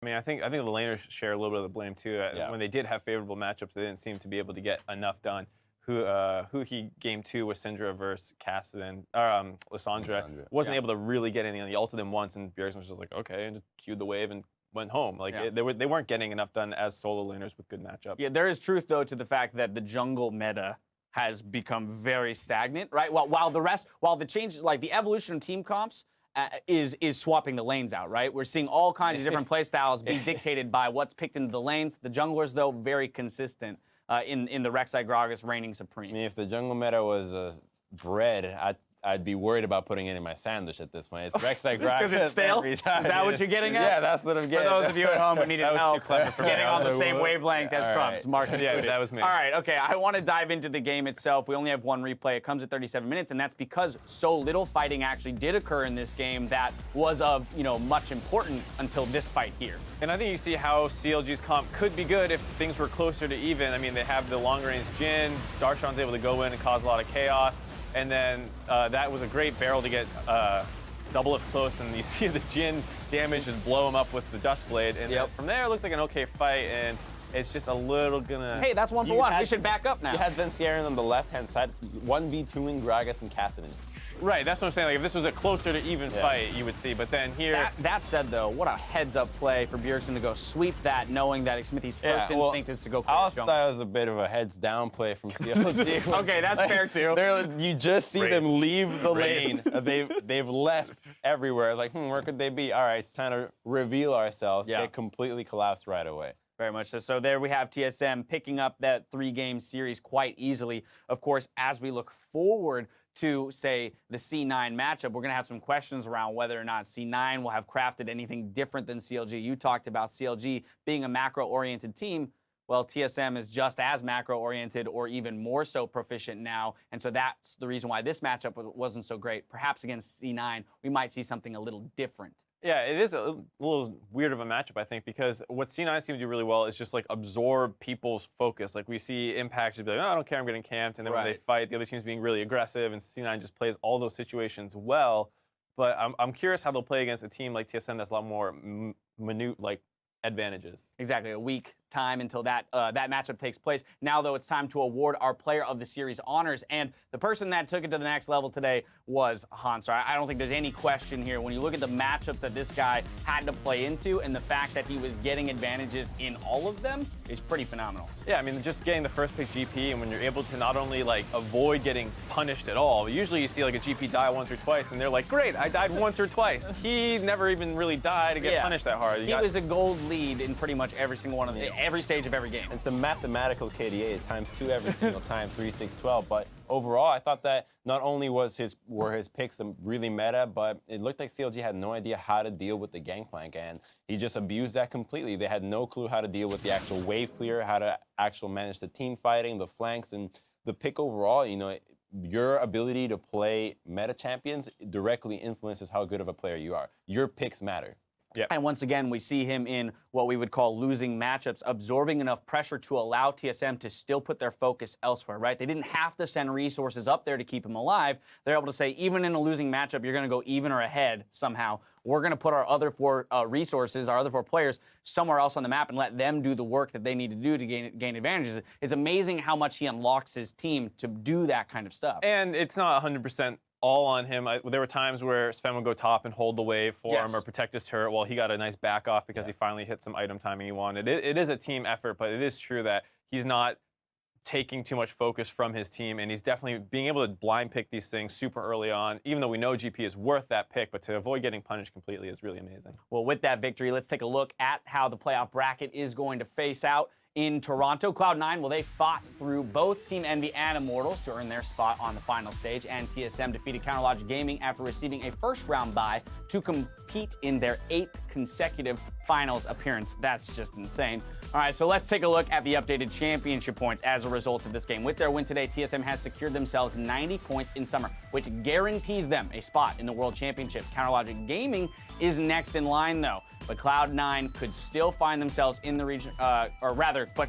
I mean, I think the laners share a little bit of the blame too. When they did have favorable matchups, they didn't seem to be able to get enough done. Huhi game 2 with Syndra versus Kassadin, Lissandra wasn't able to really get anything. He ulted him once, and Bjergsen was just like, okay, and just queued the wave and went home. Like they weren't getting enough done as solo laners with good matchups. Yeah, there is truth though to the fact that the jungle meta has become very stagnant, right? While the changes, like the evolution of team comps, is swapping the lanes out, right? We're seeing all kinds of different playstyles be dictated by what's picked into the lanes. The junglers, though, very consistent in the Rek'Sai Gragas reigning supreme. I mean, if the jungle meta was bread, I'd be worried about putting it in my sandwich at this point. It's Rek'Sai Gragas. Because it's stale? Is that what you're getting at? Yeah, that's what I'm getting at. For those of you at home who needed help getting on the like, same wavelength as Crumbs. Mark, yeah, that was me. All right, okay, I want to dive into the game itself. We only have one replay. It comes at 37 minutes, and that's because so little fighting actually did occur in this game that was of, much importance until this fight here. And I think you see how CLG's comp could be good if things were closer to even. I mean, they have the long-range Jhin. Darshan's able to go in and cause a lot of chaos. And then that was a great barrel to get Doublelift close, and you see the Jhin damage just blow him up with the Dust Blade. And from there, it looks like an okay fight, and it's just a little gonna... Hey, that's 1 for 1. We should back up now. You had Svenskeren on the left-hand side, 1v2ing Gragas and Kassadin. Right, that's what I'm saying. Like, if this was a closer to even fight, you would see. But then here... That said, though, what a heads-up play for Bjergsen to go sweep that, knowing that Xmithie's first instinct is to go clear I also thought it was a bit of a heads-down play from CLG. Okay, that's fair, too. You just see them leave the lane. They've left everywhere. Like, where could they be? All right, it's time to reveal ourselves. Get completely collapsed right away. Very much so. So there we have TSM picking up that 3-game series quite easily. Of course, as we look forward to, say, the C9 matchup, we're going to have some questions around whether or not C9 will have crafted anything different than CLG. You talked about CLG being a macro-oriented team. Well, TSM is just as macro-oriented or even more so proficient now, and so that's the reason why this matchup wasn't so great. Perhaps against C9, we might see something a little different. Yeah, it is a little weird of a matchup, I think, because what C9 seem to do really well is just like absorb people's focus. Like we see Impact just be like, oh, I don't care, I'm getting camped, and then when they fight, the other team's being really aggressive, and C9 just plays all those situations well. But I'm curious how they'll play against a team like TSM that's a lot more minute, like advantages. Exactly, a week time until that matchup takes place. Now, though, it's time to award our Player of the Series honors, and the person that took it to the next level today was Hauntzer. I don't think there's any question here. When you look at the matchups that this guy had to play into and the fact that he was getting advantages in all of them is pretty phenomenal. Yeah, I mean, just getting the first pick GP, and when you're able to not only like avoid getting punished at all, usually you see like a GP die once or twice, and they're like, great, I died once or twice. He never even really died to get punished that hard. He was a gold lead in pretty much every single one of every stage of every game. It's a mathematical KDA, ×2 every single time, 3, 6, 12. But overall, I thought that not only were his picks really meta, but it looked like CLG had no idea how to deal with the Gangplank, and he just abused that completely. They had no clue how to deal with the actual wave clear, how to actually manage the team fighting, the flanks, and the pick overall. Your ability to play meta champions directly influences how good of a player you are. Your picks matter. Yep. And once again, we see him in what we would call losing matchups, absorbing enough pressure to allow TSM to still put their focus elsewhere, right? They didn't have to send resources up there to keep him alive. They're able to say, even in a losing matchup, you're going to go even or ahead somehow. We're going to put our other 4 resources, our other 4 players, somewhere else on the map and let them do the work that they need to do to gain advantages. It's amazing how much he unlocks his team to do that kind of stuff. And it's not 100% all on him. There were times where Sven would go top and hold the wave for him or protect his turret while he got a nice back off because he finally hit some item timing he wanted. It is a team effort, but it is true that he's not taking too much focus from his team, and he's definitely being able to blind pick these things super early on, even though we know GP is worth that pick, but to avoid getting punished completely is really amazing. Well, with that victory, let's take a look at how the playoff bracket is going to face out in Toronto. Cloud9, well, they fought through both Team Envy and Immortals to earn their spot on the final stage, and TSM defeated Counterlogic Gaming after receiving a first-round bye to compete in their 8th consecutive finals appearance. That's just insane. All right, so let's take a look at the updated championship points as a result of this game. With their win today, TSM has secured themselves 90 points in summer, which guarantees them a spot in the World Championship. Counterlogic Gaming is next in line, though, but Cloud9 could still find themselves in the region,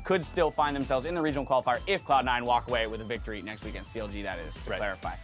could still find themselves in the regional qualifier if Cloud9 walk away with a victory next week against CLG, that is, to clarify.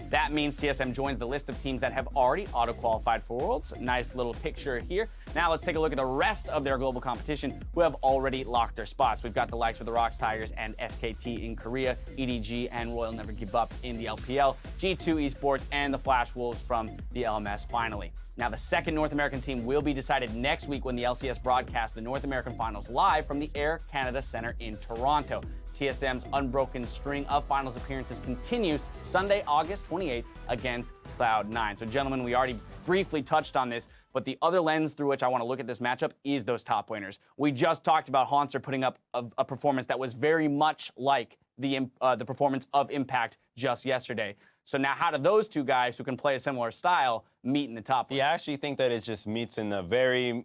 That means TSM joins the list of teams that have already auto-qualified for Worlds. Nice little picture here. Now let's take a look at the rest of their global competition who have already locked their spots. We've got the likes of the Rocks Tigers and SKT in Korea, EDG and Royal Never Give Up in the LPL, G2 Esports, and the Flash Wolves from the LMS finally. Now, the second North American team will be decided next week when the LCS broadcasts the North American Finals live from the Air Canada Centre in Toronto. TSM's unbroken string of finals appearances continues Sunday, August 28th against Cloud9. So, gentlemen, we already briefly touched on this, but the other lens through which I want to look at this matchup is those top laners. We just talked about Hauntzer putting up a performance that was very much like the performance of Impact just yesterday. So now how do those two guys who can play a similar style meet in the top lane? Yeah, I actually think that it just meets in a very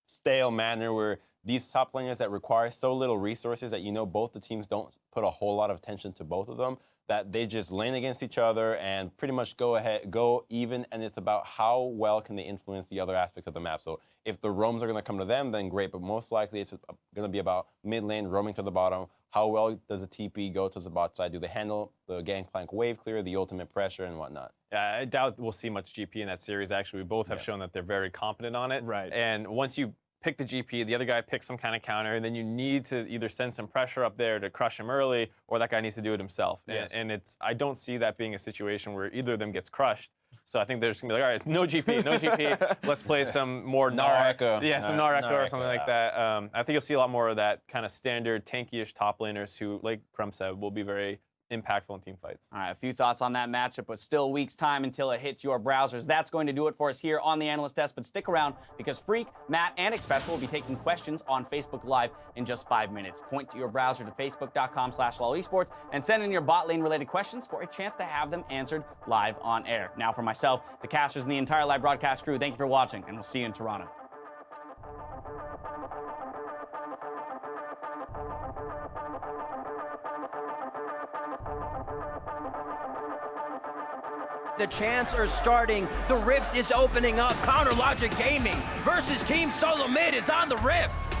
stale manner where these top laners that require so little resources that both the teams don't put a whole lot of attention to both of them, that they just lane against each other and pretty much go even, and it's about how well can they influence the other aspects of the map. So if the roams are going to come to them, then great, but most likely it's going to be about mid lane roaming to the bottom. How well does a TP go to the bot side? Do they handle the gangplank wave clear, the ultimate pressure, and whatnot? Yeah, I doubt we'll see much GP in that series, actually. We both have shown that they're very competent on it. Right. And once you pick the GP, the other guy picks some kind of counter, and then you need to either send some pressure up there to crush him early, or that guy needs to do it himself. Yes. And I don't see that being a situation where either of them gets crushed. So I think they're just gonna be like, all right, no GP, no GP. Let's play some more Naraka. Yeah, some Naraka or something like yeah. that. I think you'll see a lot more of that kind of standard tanky-ish top laners who, like Crumb said, will be very impactful in team fights. All right, a few thoughts on that matchup, but still weeks time until it hits your browsers. That's going to do it for us here on the Analyst Desk, but stick around because Freak, Matt, and Xpecial will be taking questions on Facebook Live in just 5 minutes. Point to your browser to facebook.com/LOLesports and send in your bot lane related questions for a chance to have them answered live on air. Now for myself, the casters, and the entire live broadcast crew, thank you for watching, and we'll see you in Toronto. The chants are starting. The rift is opening up. Counter Logic Gaming versus Team SOLOMID is on the rift.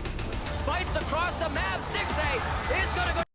Fights across the map. Stixxay is going to go.